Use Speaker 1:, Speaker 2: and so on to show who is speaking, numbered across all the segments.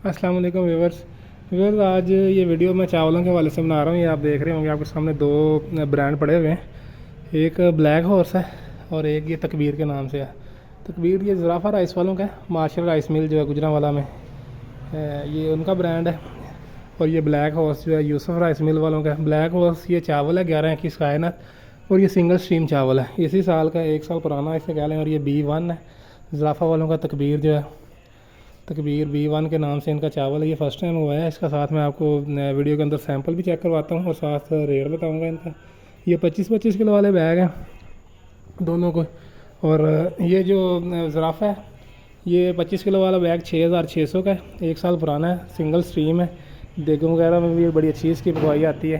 Speaker 1: अस्सलाम वालेकुम व्यूवर्स आज ये वीडियो मैं चावलों के हवाले से बना रहा हूँ। ये आप देख रहे होंगे, आपके सामने दो ब्रांड पड़े हुए हैं। एक ब्लैक हॉर्स है और एक ये तकबीर के नाम से है। तकबीर ये ज़राफ़ा राइस वालों का है, मार्शल राइस मिल जो है गुजरांवाला में, ये उनका ब्रांड है। और ये ब्लैक हॉर्स जो है यूसुफ राइस मिल वालों का है। ब्लैक हॉर्स ये चावल है 11 की कायनात, और ये सिंगल स्ट्रीम चावल है, इसी साल का 1 साल पुराना इसे कह लें। और ये B1 है ज़राफ़ा वालों का। तकबीर जो है तकबीर B1 के नाम से इनका चावल है। ये फ़र्स्ट टाइम हुआ है। इसका साथ मैं आपको वीडियो के अंदर सैंपल भी चेक करवाता हूँ और साथ रेट बताऊँगा इनका। ये 25-25 किलो वाले बैग हैं दोनों को। और ये जो ज़राफ़ा है ये 25 किलो वाला बैग 6600 का है, 1 साल पुराना है, सिंगल स्ट्रीम है। देगों वगैरह में भी बड़ी अच्छी इसकी पकवाई आती है,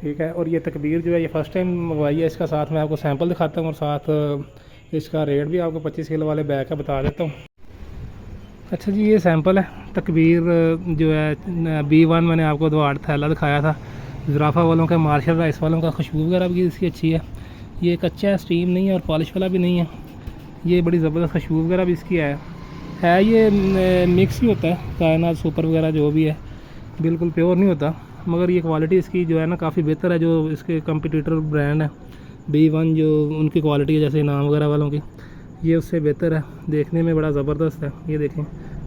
Speaker 1: ठीक है। और ये तकबीर जो है ये फ़र्स्ट टाइम मंगवाई है। इसका साथ मैं आपको सैंपल दिखाता हूँ और साथ इसका रेट भी आपको 25 किलो वाले बैग का बता देता हूँ। अच्छा जी, ये सैंपल है तकबीर जो है B1। मैंने आपको 2-8 थैला दिखाया था ज़राफ़ा वालों का, मार्शल राइस वालों का। खुशबू वगैरह भी इसकी अच्छी है। ये कच्चा है, स्टीम नहीं है और पॉलिश वाला भी नहीं है। ये बड़ी ज़बरदस्त खुशबू वगैरह भी इसकी है। ये मिक्स ही होता है, कायनात सुपर वगैरह जो भी है, बिल्कुल प्योर नहीं होता। मगर ये क्वालिटी इसकी जो है ना काफ़ी बेहतर है। जो इसके कंपटीटर ब्रांड है B1, जो उनकी क्वालिटी है जैसे इनाम वगैरह वालों की, ये उससे बेहतर है। देखने में बड़ा ज़बरदस्त है। ये देखें,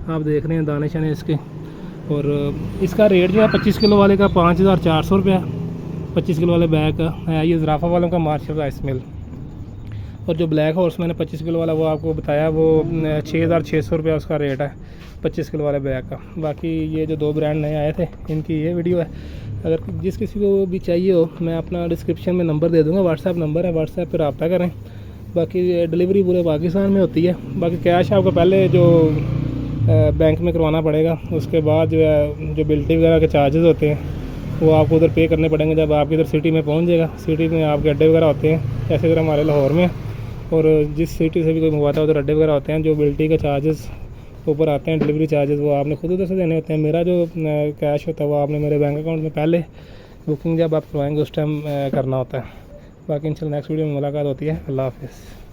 Speaker 1: आप देख रहे हैं दाने शाने इसके। और इसका रेट जो है 25 किलो वाले का 5400 रुपया, 25 किलो वाले बैग का है। ये ज़राफ़ा वालों का मार्शल राइस मिल। और जो ब्लैक हॉर्स मैंने 25 किलो वाला वो आपको बताया, वो 6600 रुपया उसका रेट है 25 किलो वाले बैग का। बाकी ये जो दो ब्रांड नए आए थे इनकी ये वीडियो है। अगर जिस किसी को भी चाहिए हो, मैं अपना डिस्क्रिप्शन में नंबर दे दूँगा, व्हाट्सएप नंबर है, व्हाट्सएप पर रब्ता करें। बाकी डिलीवरी पूरे पाकिस्तान में होती है। बाकी कैश आपको पहले जो बैंक में करवाना पड़ेगा, उसके बाद जो है जो बिल्टी वगैरह के चार्जेस होते हैं वो आपको उधर पे करने पड़ेंगे जब आप इधर सिटी में पहुंच जाएगा। सिटी में आपके अड्डे वगैरह होते हैं, जैसे अगर हमारे लाहौर में, और जिस सिटी से भी कोई मंगवाता है उधर अड्डे वगैरह होते हैं। जो बिल्टी के चार्जेस ऊपर आते हैं, डिलीवरी चार्जेस, वो आपने खुद उधर से देने होते हैं। मेरा जो कैश होता है वो आपने मेरे बैंक अकाउंट में पहले बुकिंग जब आप करवाएंगे उस टाइम करना होता है। बाकी इंशाल्लाह नेक्स्ट वीडियो में मुलाकात होती है। अल्लाह हाफ़िज़।